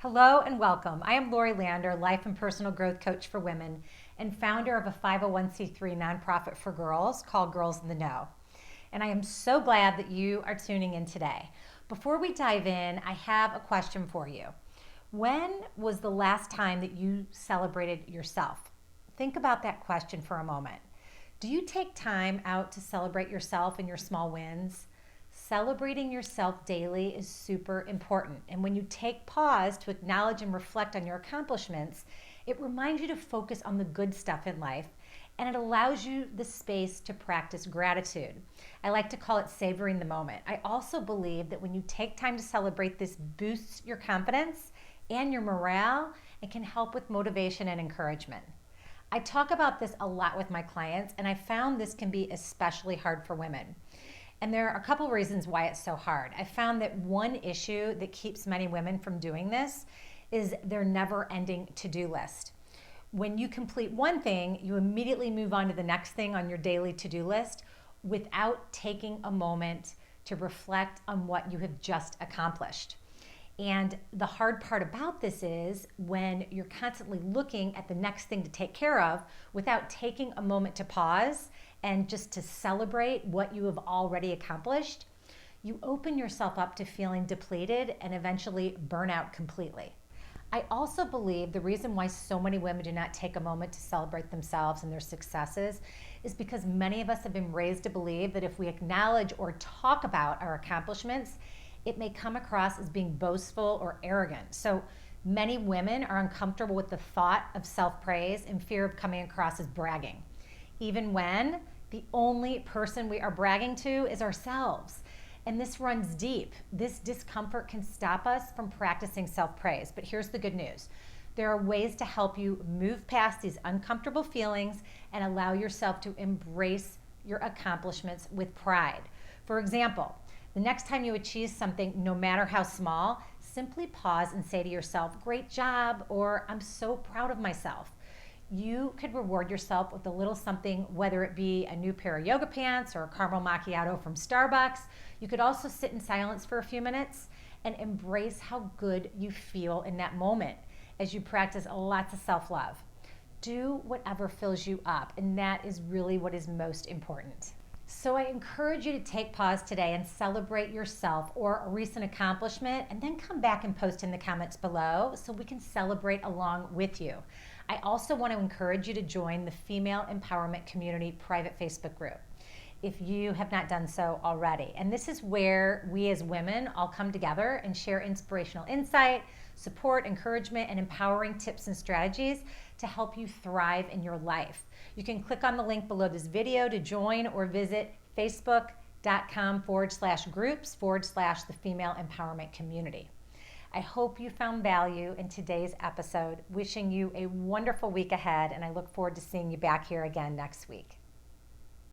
Hello and welcome. I am Lori Lander, life and personal growth coach for women and founder of a 501c3 nonprofit for girls called Girls in the Know. And I am so glad that you are tuning in today. Before we dive in, I have a question for you. When was the last time that you celebrated yourself? Think about that question for a moment. Do you take time out to celebrate yourself and your small wins? Celebrating yourself daily is super important. And when you take pause to acknowledge and reflect on your accomplishments, it reminds you to focus on the good stuff in life and it allows you the space to practice gratitude. I like to call it savoring the moment. I also believe that when you take time to celebrate, this boosts your confidence and your morale and can help with motivation and encouragement. I talk about this a lot with my clients, and I found this can be especially hard for women. And there are a couple reasons why it's so hard. I found that one issue that keeps many women from doing this is their never-ending to-do list. When you complete one thing, you immediately move on to the next thing on your daily to-do list without taking a moment to reflect on what you have just accomplished. And the hard part about this is when you're constantly looking at the next thing to take care of without taking a moment to pause and just to celebrate what you have already accomplished, you open yourself up to feeling depleted and eventually burn out completely. I also believe the reason why so many women do not take a moment to celebrate themselves and their successes is because many of us have been raised to believe that if we acknowledge or talk about our accomplishments, it may come across as being boastful or arrogant. So many women are uncomfortable with the thought of self-praise and fear of coming across as bragging, even when the only person we are bragging to is ourselves. And this runs deep. This discomfort can stop us from practicing self-praise. But here's the good news. There are ways to help you move past these uncomfortable feelings and allow yourself to embrace your accomplishments with pride. For example, the next time you achieve something, no matter how small, simply pause and say to yourself, "Great job," or "I'm so proud of myself." You could reward yourself with a little something, whether it be a new pair of yoga pants or a caramel macchiato from Starbucks. You could also sit in silence for a few minutes and embrace how good you feel in that moment as you practice lots of self-love. Do whatever fills you up, and that is really what is most important. So I encourage you to take pause today and celebrate yourself or a recent accomplishment, and then come back and post in the comments below so we can celebrate along with you. I also want to encourage you to join the Female Empowerment Community private Facebook group if you have not done so already. And this is where we as women all come together and share inspirational insight, support, encouragement, and empowering tips and strategies to help you thrive in your life. You can click on the link below this video to join or visit facebook.com/groups/the Female Empowerment Community. I hope you found value in today's episode. Wishing you a wonderful week ahead, and I look forward to seeing you back here again next week.